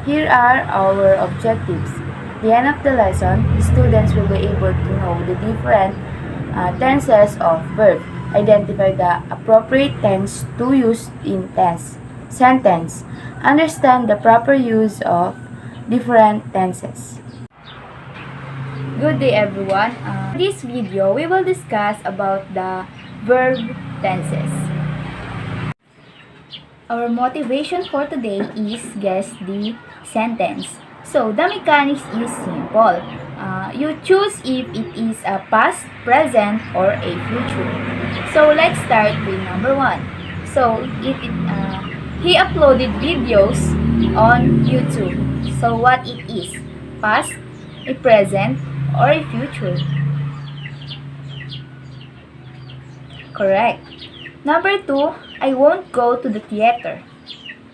Here are our objectives. At the end of the lesson, the students will be able to know the different tenses of verb, identify the appropriate tense to use in sentence, understand the proper use of different tenses. Good day everyone. In this video, we will discuss about the verb tenses. Our motivation for today is guess the sentence. So, the mechanics is simple. You choose if it is a past, present, or a future. So, let's start with number 1. So, he uploaded videos on YouTube. So, what it is? Past, a present, or a future? Correct. Number 2, I won't go to the theater.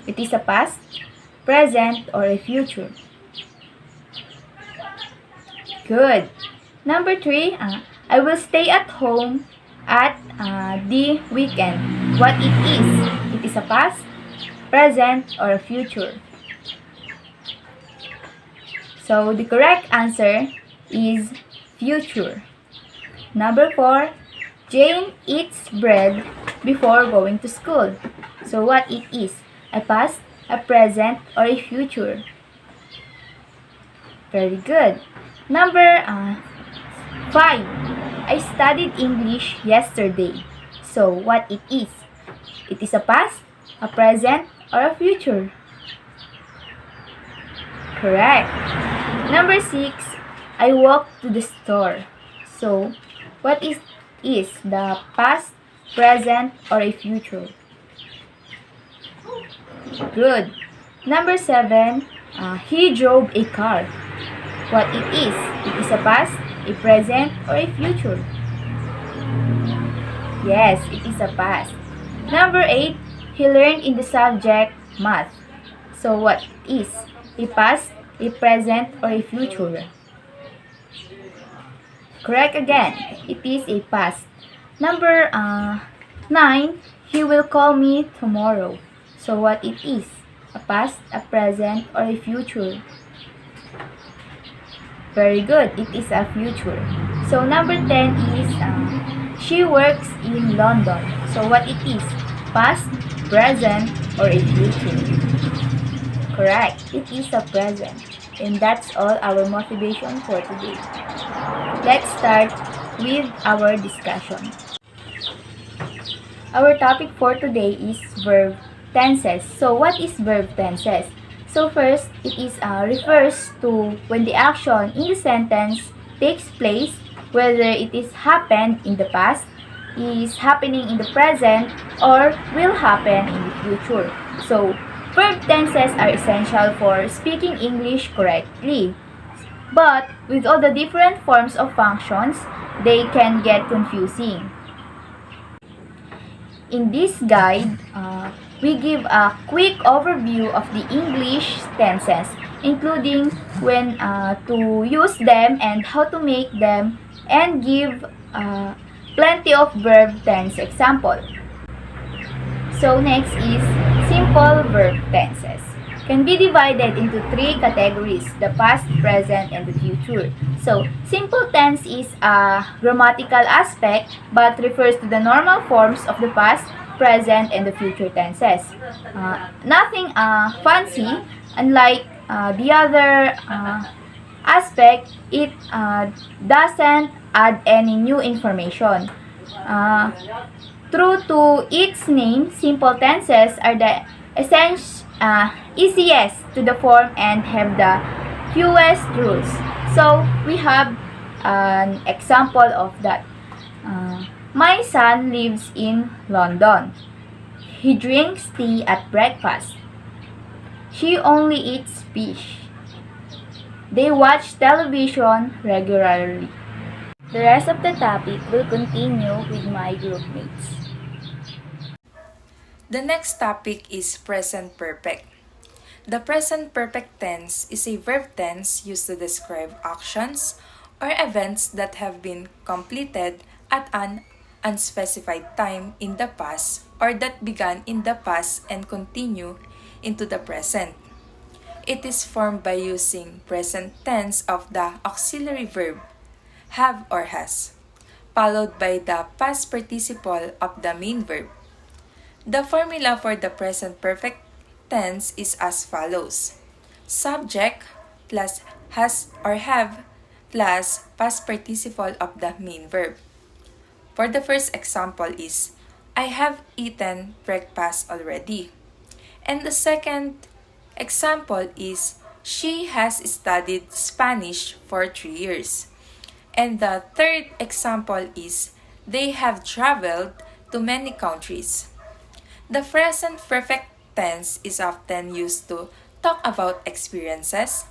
It is a past, present, or a future? Good. Number 3, I will stay at home at the weekend. What it is? It is a past, present, or a future? So, the correct answer is future. Number 4, Jane eats bread before going to school. So, what it is? A past, a present, or a future? Very good. Number 5. I studied English yesterday. So, what it is? It is a past, a present, or a future? Correct. Number 6. I walked to the store. So, what is the past, present, or a future? Good. Number 7. He drove a car. What it is? It is a past, a present, or a future? Yes, it is a past. Number 8. He learned in the subject math. So what is? A past, a present, or a future? Correct again. It is a past. Number 9. He will call me tomorrow. So what it is? A past, a present, or a future? Very good. It is a future. So number 10 is she works in London. So what it is? Past, present, or a future? Correct. It is a present. And that's all our motivation for today. Let's start with our discussion. Our topic for today is verb tenses. So what is verb tenses? So first, it is refers to when the action in the sentence takes place, whether it is happened in the past, is happening in the present, or will happen in the future. So, verb tenses are essential for speaking English correctly. But with all the different forms of functions, they can get confusing. In this guide, we give a quick overview of the English tenses, including when to use them and how to make them, and give plenty of verb tense example. So next is simple verb tenses. Can be divided into 3 categories: the past, present, and the future. So, simple tense is a grammatical aspect but refers to the normal forms of the past, present, and the future tenses. Nothing fancy. Unlike the other aspect, it doesn't add any new information. True to its name, simple tenses are the easiest to the form and have the fewest rules. So, we have an example of that. My son lives in London. He drinks tea at breakfast. She only eats fish. They watch television regularly. The rest of the topic will continue with my group mates. The next topic is present perfect. The present perfect tense is a verb tense used to describe actions or events that have been completed at an unspecified time in the past or that began in the past and continue into the present. It is formed by using present tense of the auxiliary verb have or has, followed by the past participle of the main verb. The formula for the present perfect tense is as follows: subject plus has or have plus past participle of the main verb. For the first example is, I have eaten breakfast already. And the second example is, she has studied Spanish for 3 years. And the third example is, they have traveled to many countries. The present perfect tense is often used to talk about experiences,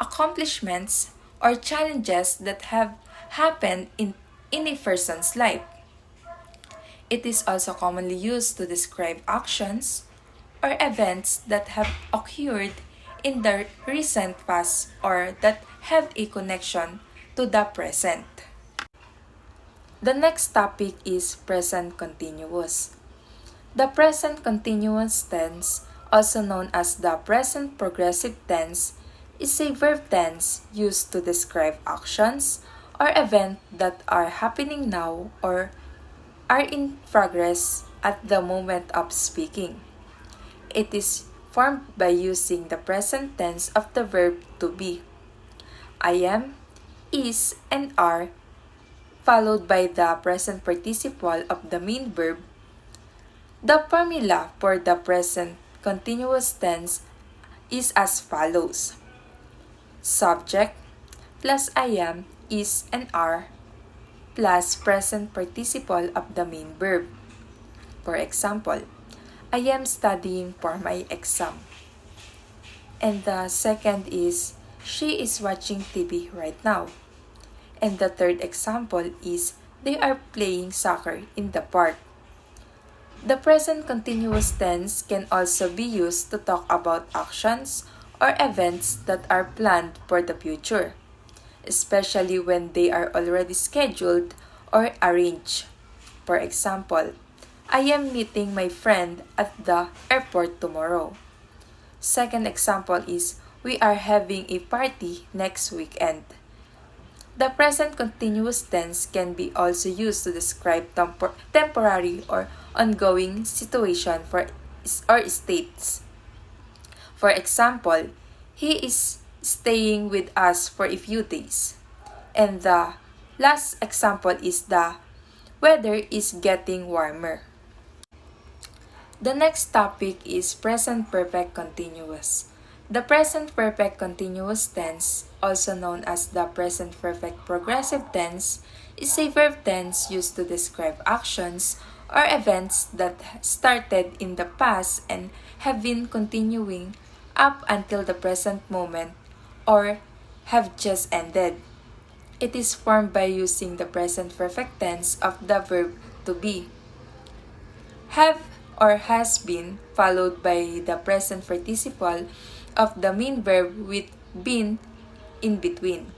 accomplishments, or challenges that have happened in a person's life. It is also commonly used to describe actions or events that have occurred in the recent past or that have a connection to the present. The next topic is present continuous. The present continuous tense, also known as the present progressive tense, is a verb tense used to describe actions or events that are happening now or are in progress at the moment of speaking. It is formed by using the present tense of the verb to be. I am, is, and are, followed by the present participle of the main verb. The formula for the present continuous tense is as follows: subject plus I am, is, and are plus present participle of the main verb. For example, I am studying for my exam. And the second is, she is watching TV right now. And the third example is, they are playing soccer in the park. The present continuous tense can also be used to talk about actions or events that are planned for the future, especially when they are already scheduled or arranged. For example, I am meeting my friend at the airport tomorrow. Second example is, we are having a party next weekend. The present continuous tense can be also used to describe temporary or ongoing situation or states. For example, he is staying with us for a few days. And the last example is, the weather is getting warmer. The next topic is present perfect continuous. The present perfect continuous tense, also known as the present perfect progressive tense, is a verb tense used to describe actions or events that started in the past and have been continuing up until the present moment or have just ended. It is formed by using the present perfect tense of the verb to be. Have or has been followed by the present participle of the main verb with been in between.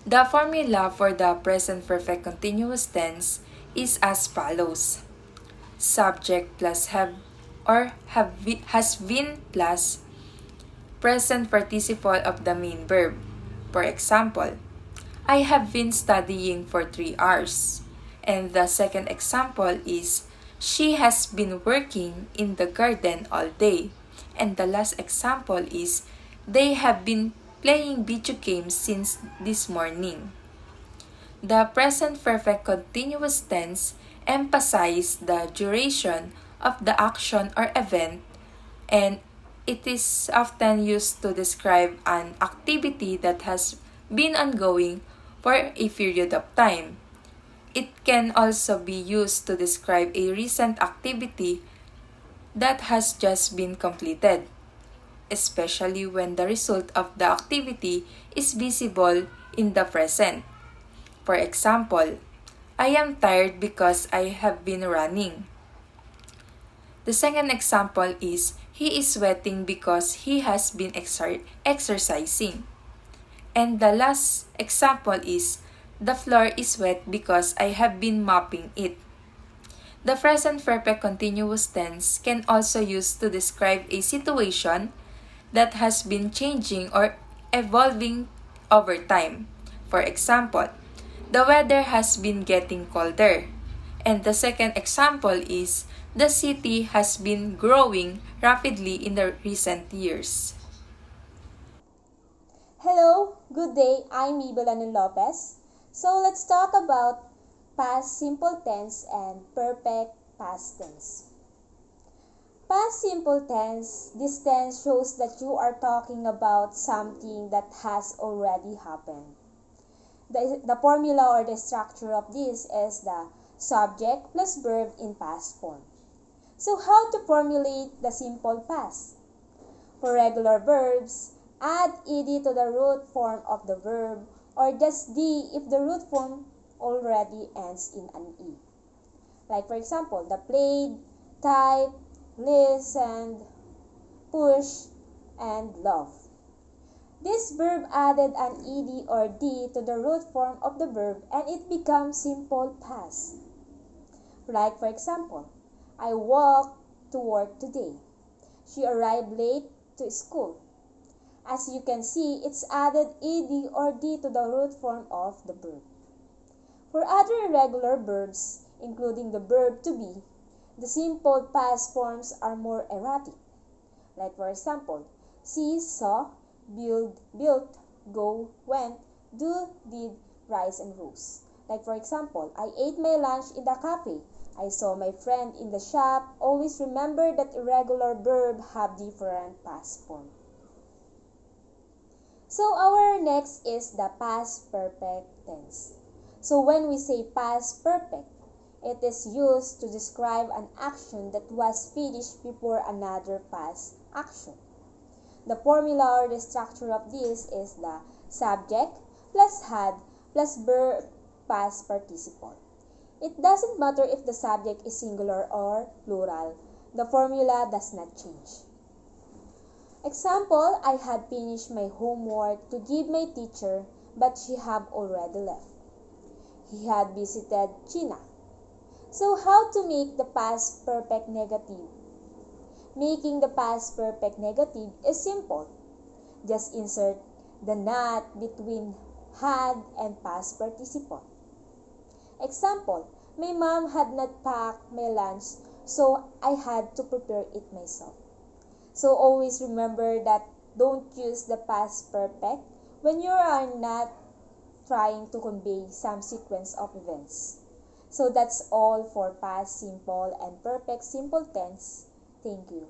The formula for the present perfect continuous tense is as follows: subject plus have or has been plus present participle of the main verb. For example, I have been studying for 3 hours. And the second example is, she has been working in the garden all day. And the last example is, they have been playing video games since this morning. The present perfect continuous tense emphasizes the duration of the action or event, and it is often used to describe an activity that has been ongoing for a period of time. It can also be used to describe a recent activity that has just been completed, especially when the result of the activity is visible in the present. For example, I am tired because I have been running. The second example is, he is sweating because he has been exercising. And the last example is, The floor is wet because I have been mopping it. The present perfect continuous tense can also used to describe a situation that has been changing or evolving over time. For example, the weather has been getting colder. And the second example is the city has been growing rapidly in the recent years. Hello, good day. I'm Mibelano Lopez. So let's talk about past simple tense and perfect past tense. Past simple tense, this tense shows that you are talking about something that has already happened. The formula or the structure of this is the subject plus verb in past form. So how to formulate the simple past? For regular verbs, add ed to the root form of the verb or just d if the root form already ends in an e. Like for example, the played, type, listened, push, and love. This verb added an ed or d to the root form of the verb and it becomes simple past. Like for example, I walked to work today. She arrived late to school. As you can see, it's added ed or d to the root form of the verb. For other irregular verbs, including the verb to be, the simple past forms are more erratic. Like for example, see, saw, built, go, went, do, did, rise, and rose. Like for example, I ate my lunch in the cafe. I saw my friend in the shop. Always remember that irregular verbs have different past form. So our next is the past perfect tense. So when we say past perfect, it is used to describe an action that was finished before another past action. The formula or the structure of this is the subject plus had plus verb past participle. It doesn't matter if the subject is singular or plural. The formula does not change. Example, I had finished my homework to give my teacher, but she had already left. He had visited China. So how to make the past perfect negative? Making the past perfect negative is simple. Just insert the not between had and past participle. Example, my mom had not packed my lunch, so I had to prepare it myself. So always remember that don't use the past perfect when you are not trying to convey some sequence of events. So that's all for past simple and perfect simple tense. Thank you.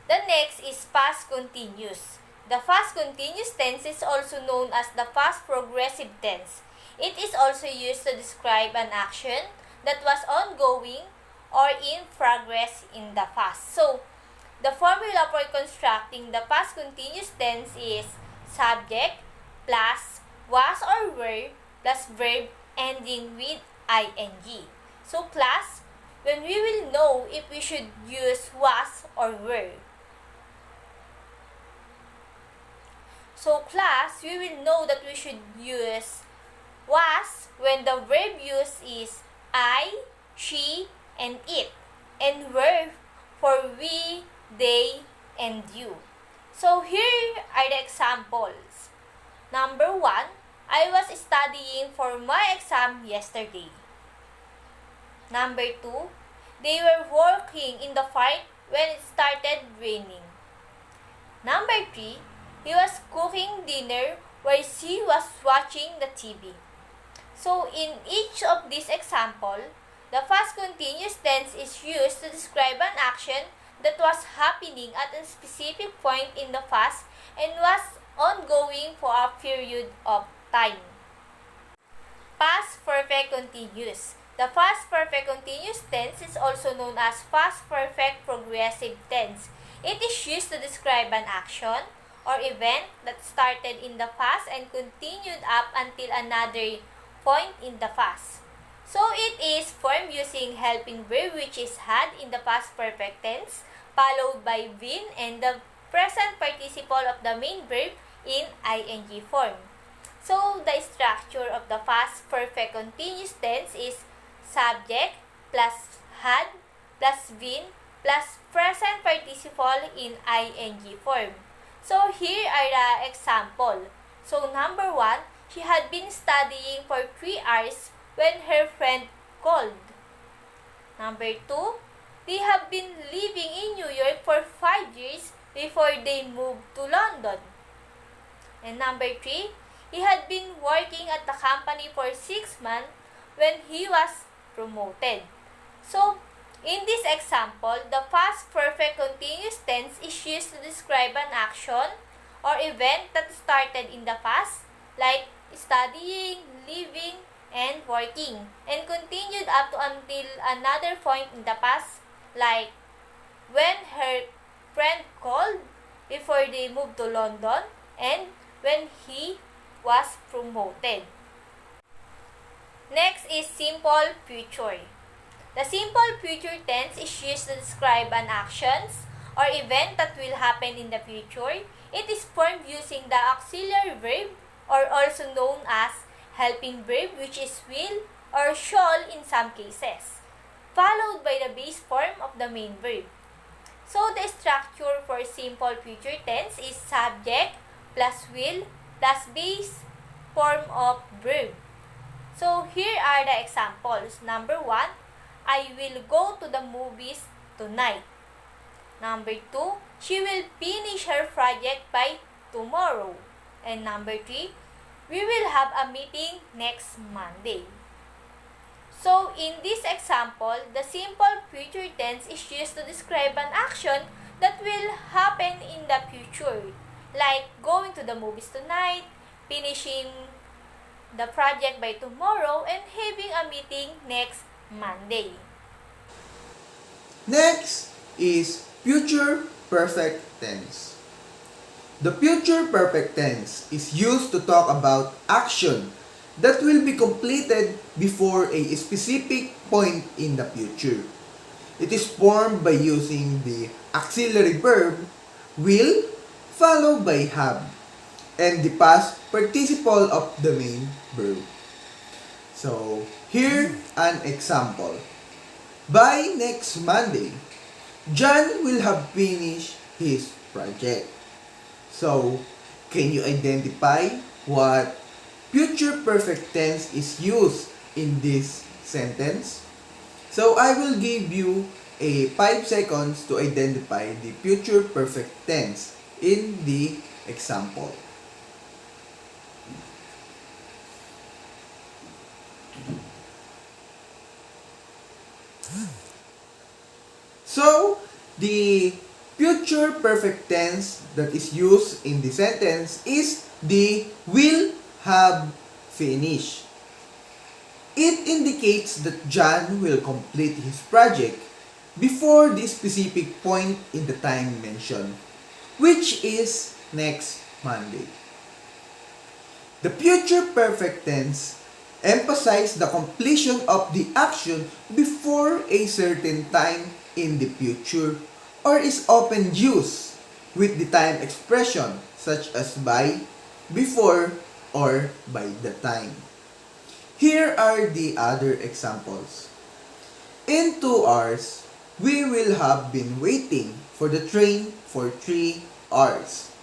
The next is past continuous. The past continuous tense is also known as the past progressive tense. It is also used to describe an action that was ongoing or in progress in the past. So, the formula for constructing the past continuous tense is subject plus was or were plus verb ending with ing. So, class, when we will know if we should use was or were. So class, we will know that we should use was when the verb used is I, she, and it, and were for we, they, and you. So here are the examples. Number 1, I was studying for my exam yesterday. Number 2, they were working in the park when it started raining. Number 3, he was cooking dinner while she was watching the TV. So in each of these examples, the past continuous tense is used to describe an action that was happening at a specific point in the past and was ongoing for a period of time. Past perfect continuous. The past perfect continuous tense is also known as past perfect progressive tense. It is used to describe an action or event that started in the past and continued up until another point in the past. So it is formed using helping verb which is had in the past perfect tense, followed by been and the present participle of the main verb in ing form. So, the structure of the past perfect continuous tense is subject plus had plus been plus present participle in ing form. So, here are the example. So, number 1, she had been studying for 3 hours when her friend called. Number 2, they have been living in New York for 5 years before they moved to London. And number 3, he had been working at the company for 6 months when he was promoted. So, in this example, the past perfect continuous tense is used to describe an action or event that started in the past, like studying, living, and working, and continued up to until another point in the past, like when her friend called, before they moved to London, and when he was promoted. Next is simple future. The simple future tense is used to describe an actions or event that will happen in the future. It is formed using the auxiliary verb, or also known as helping verb, which is will or shall in some cases, followed by the base form of the main verb. So the structure for simple future tense is subject plus will plus base form of verb. So here are the examples. Number 1, I will go to the movies tonight. Number 2, she will finish her project by tomorrow. And number 3, we will have a meeting next Monday. So, in this example, the simple future tense is used to describe an action that will happen in the future, like going to the movies tonight, finishing the project by tomorrow, and having a meeting next Monday. Next is future perfect tense. The future perfect tense is used to talk about action that will be completed before a specific point in the future. It is formed by using the auxiliary verb will followed by have and the past participle of the main verb. So, here an example. By next Monday, John will have finished his project. So, can you identify what future perfect tense is used in this sentence? So, I will give you a 5 seconds to identify the future perfect tense in the example. So, the future perfect tense that is used in the sentence is the will have finished. It indicates that John will complete his project before the specific point in the time mentioned, which is next Monday. The future perfect tense emphasizes the completion of the action before a certain time in the future, or is often used with the time expression such as by, before, or by the time. Here are the other examples. In 2 hours, we will have been waiting for the train for 3 hours.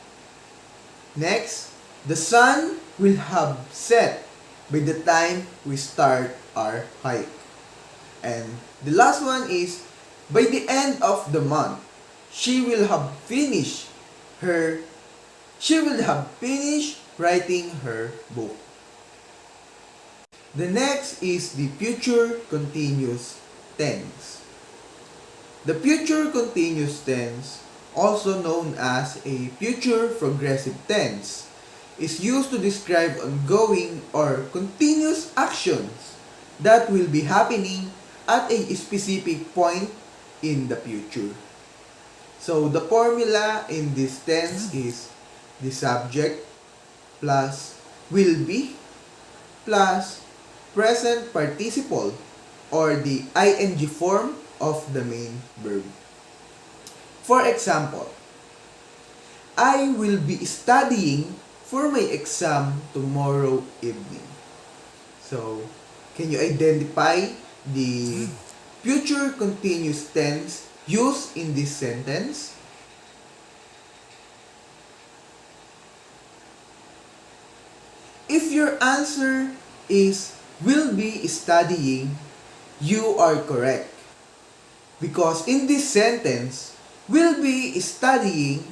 Next, the sun will have set by the time we start our hike. And the last one is, by the end of the month, she will have finished writing her book. The next is the future continuous tense. The future continuous tense, also known as a future progressive tense, is used to describe ongoing or continuous actions that will be happening at a specific point in the future. So the formula in this tense is the subject plus will be plus present participle or the ing form of the main verb. For example, I will be studying for my exam tomorrow evening. So, can you identify the future continuous tense used in this sentence? If your answer is will be studying, you are correct. Because in this sentence, will be studying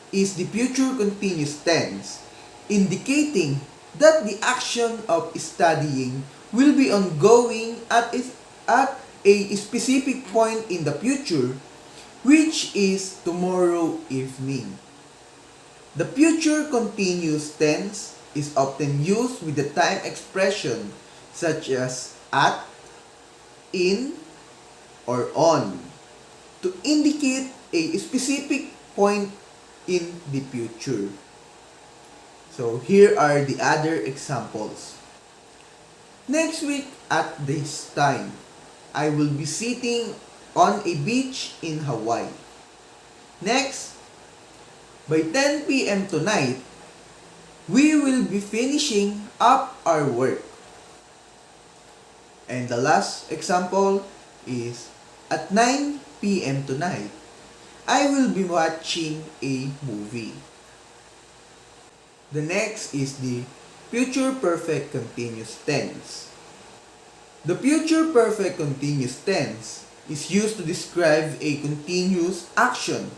is the future continuous tense, indicating that the action of studying will be ongoing at a specific point in the future, which is tomorrow evening. The future continuous tense is often used with the time expression such as at, in, or on to indicate a specific point in the future. So here are the other examples. Next week at this time, I will be sitting on a beach in Hawaii. Next, by 10 p.m. tonight, we will be finishing up our work. And the last example is at 9 p.m. tonight, I will be watching a movie. The next is the future perfect continuous tense. The future perfect continuous tense is used to describe a continuous action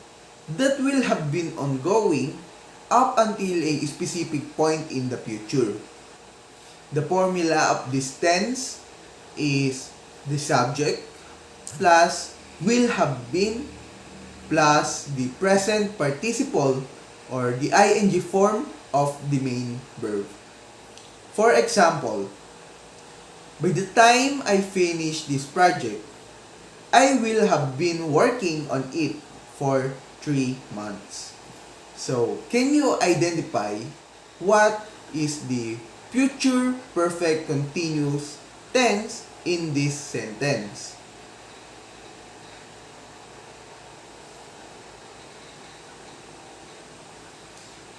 that will have been ongoing up until a specific point in the future. The formula of this tense is the subject plus will have been plus the present participle or the ing form of the main verb. For example, by the time I finish this project, I will have been working on it for 3 months. So, can you identify what is the future perfect continuous tense in this sentence?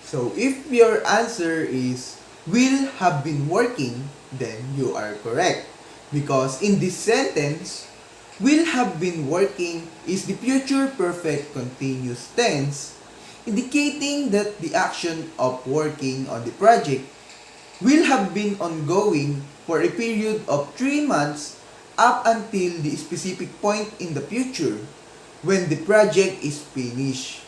So, if your answer is will have been working, then you are correct. Because in this sentence, will have been working is the future perfect continuous tense, indicating that the action of working on the project will have been ongoing for a period of 3 months up until the specific point in the future when the project is finished.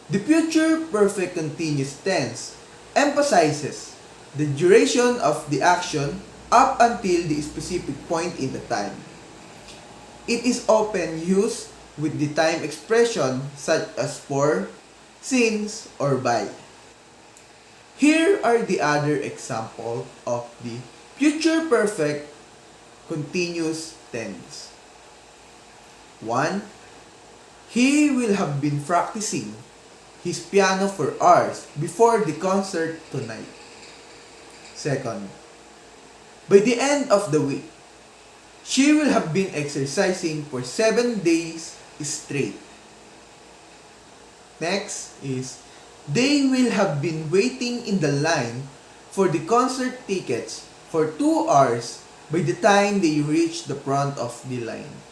The future perfect continuous tense emphasizes the duration of the action up until the specific point in the time. It is often used with the time expression such as for, since, or by. Here are the other examples of the future perfect continuous tense. 1. He will have been practicing his piano for hours before the concert tonight. 2. By the end of the week, she will have been exercising for 7 days straight. Next is, they will have been waiting in the line for the concert tickets for 2 hours by the time they reach the front of the line.